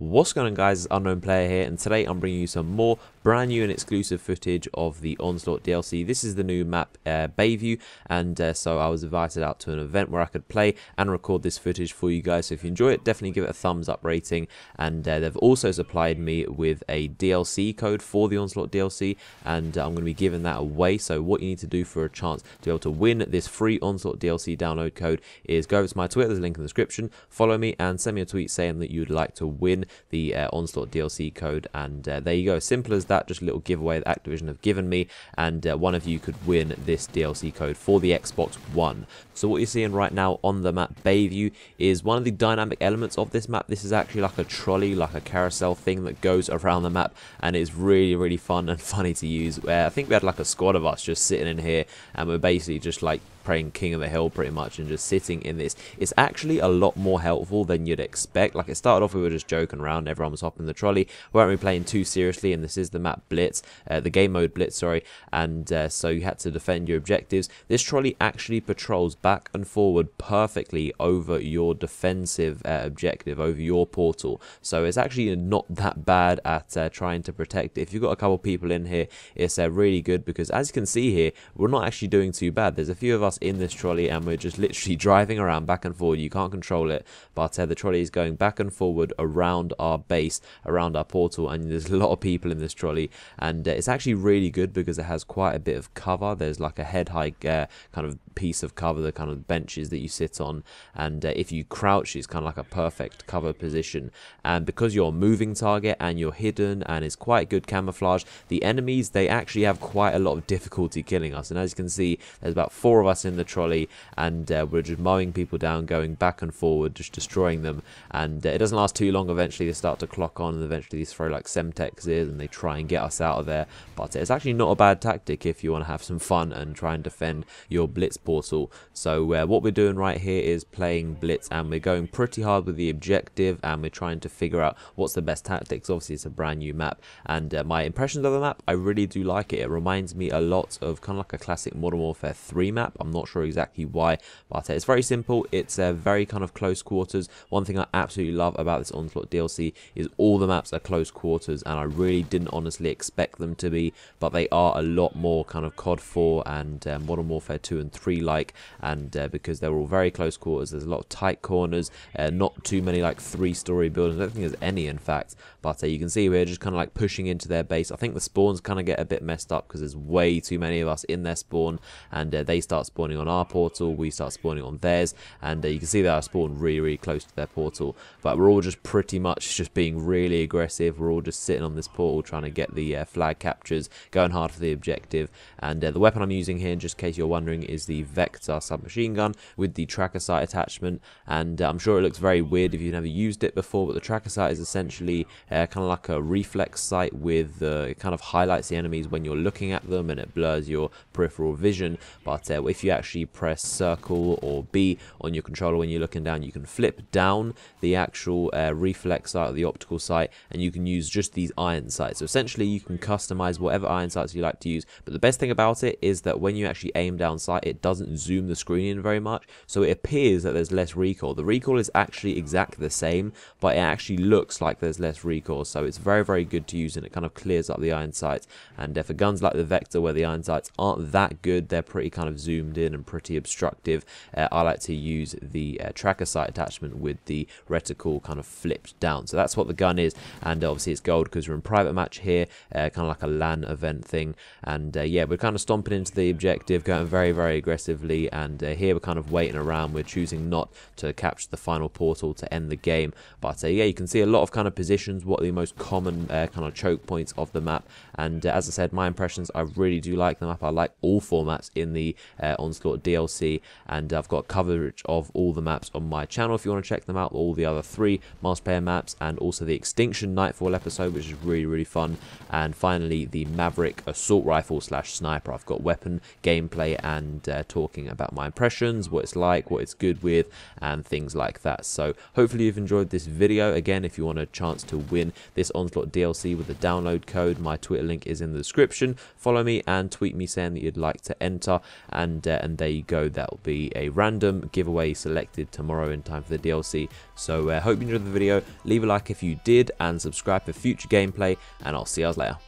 What's going on, guys? It's Unknown Player here, and today I'm bringing you some more brand new and exclusive footage of the Onslaught DLC. This is the new map, Bayview, and so I was invited out to an event where I could play and record this footage for you guys. So if you enjoy it, definitely give it a thumbs up rating. And they've also supplied me with a DLC code for the Onslaught DLC, and I'm going to be giving that away. So what you need to do for a chance to be able to win this free Onslaught DLC download code is go over to my Twitter, there's a link in the description, follow me and send me a tweet saying that you'd like to win the Onslaught DLC code, and there you go. Simple as that, just a little giveaway that Activision have given me, and one of you could win this DLC code for the Xbox One. So what you're seeing right now on the map Bayview is one of the dynamic elements of this map. This is actually like a trolley, like a carousel thing that goes around the map, and it's really fun and funny to use. I think we had like a squad of us just sitting in here, and we're basically just like playing King of the Hill pretty much, and just sitting in this. It's actually a lot more helpful than you'd expect. Like, it started off we were just joking around, everyone was hopping the trolley, we weren't really playing too seriously, and this is the map Blitz, the game mode Blitz, sorry, and so you had to defend your objectives. This trolley actually patrols back and forward perfectly over your defensive objective, over your portal, so it's actually not that bad at trying to protect it. If you've got a couple people in here, it's really good, because as you can see here, we're not actually doing too bad. There's a few of us in this trolley, and we're just literally driving around back and forward. You can't control it, but the trolley is going back and forward around our base, around our portal, and there's a lot of people in this trolley, and it's actually really good because it has quite a bit of cover. There's like a head high kind of piece of cover, the kind of benches that you sit on, and if you crouch, it's kind of like a perfect cover position. And because you're a moving target and you're hidden and it's quite good camouflage, the enemies, they actually have quite a lot of difficulty killing us. And as you can see, there's about 4 of us in the trolley, and we're just mowing people down, going back and forward, just destroying them. And it doesn't last too long. Eventually they start to clock on, and eventually they throw like Semtex in and they try and get us out of there. But it's actually not a bad tactic if you want to have some fun and try and defend your Blitz portal. So what we're doing right here is playing Blitz, and we're going pretty hard with the objective, and we're trying to figure out what's the best tactics. Obviously it's a brand new map, and my impressions of the map, I really do like it. It reminds me a lot of kind of like a classic Modern Warfare 3 map. I'm not sure exactly why, but it's very simple. It's very kind of close quarters. One thing I absolutely love about this Onslaught DLC is all the maps are close quarters, and I really didn't honestly expect them to be, but they are a lot more kind of COD 4 and Modern Warfare 2 and 3 like, and because they're all very close quarters, there's a lot of tight corners, not too many like 3-story buildings. I don't think there's any, in fact, but you can see we're just kind of like pushing into their base. I think the spawns kind of get a bit messed up because there's way too many of us in their spawn, and they start spawning on our portal, we start spawning on theirs, and you can see that I spawned really close to their portal, but we're all just pretty much just being really aggressive. We're all just sitting on this portal trying to get the flag captures, going hard for the objective. And the weapon I'm using here, just in case you're wondering, is the Vector submachine gun with the tracker sight attachment, and I'm sure it looks very weird if you've never used it before, but the tracker sight is essentially kind of like a reflex sight with it kind of highlights the enemies when you're looking at them, and it blurs your peripheral vision. But if you actually press circle or B on your controller when you're looking down, you can flip down the actual reflex sight, or the optical sight, and you can use just these iron sights. So essentially you can customize whatever iron sights you like to use, but the best thing about it is that when you actually aim down sight, it doesn't zoom the screen in very much, so it appears that there's less recoil. The recoil is actually exactly the same, but it actually looks like there's less recoil, so it's very good to use, and it kind of clears up the iron sights. And for guns like the Vector, where the iron sights aren't that good, they're pretty kind of zoomed in and pretty obstructive, I like to use the tracker sight attachment with the reticle kind of flipped down. So that's what the gun is, and obviously it's gold because we're in private match here, kind of like a LAN event thing. And yeah, we're kind of stomping into the objective, going very aggressively, and here we're kind of waiting around. We're choosing not to capture the final portal to end the game, but yeah, you can see a lot of kind of positions, what are the most common kind of choke points of the map. And as I said, my impressions, I really do like the map. I like all 4 maps in the Onslaught DLC, and I've got coverage of all the maps on my channel if you want to check them out, all the other 3 multiplayer maps, and also the Extinction Nightfall episode, which is really fun, and finally the Maverick assault rifle / sniper. I've got weapon gameplay and talking about my impressions, what it's like, what it's good with, and things like that. So hopefully you've enjoyed this video. Again, if you want a chance to win this Onslaught DLC with a download code, my Twitter link is in the description. Follow me and tweet me saying that you'd like to enter, and and there you go, that will be a random giveaway selected tomorrow in time for the DLC. So hope you enjoyed the video, leave a like if you did, and subscribe for future gameplay, and I'll see you guys later.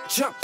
Jump.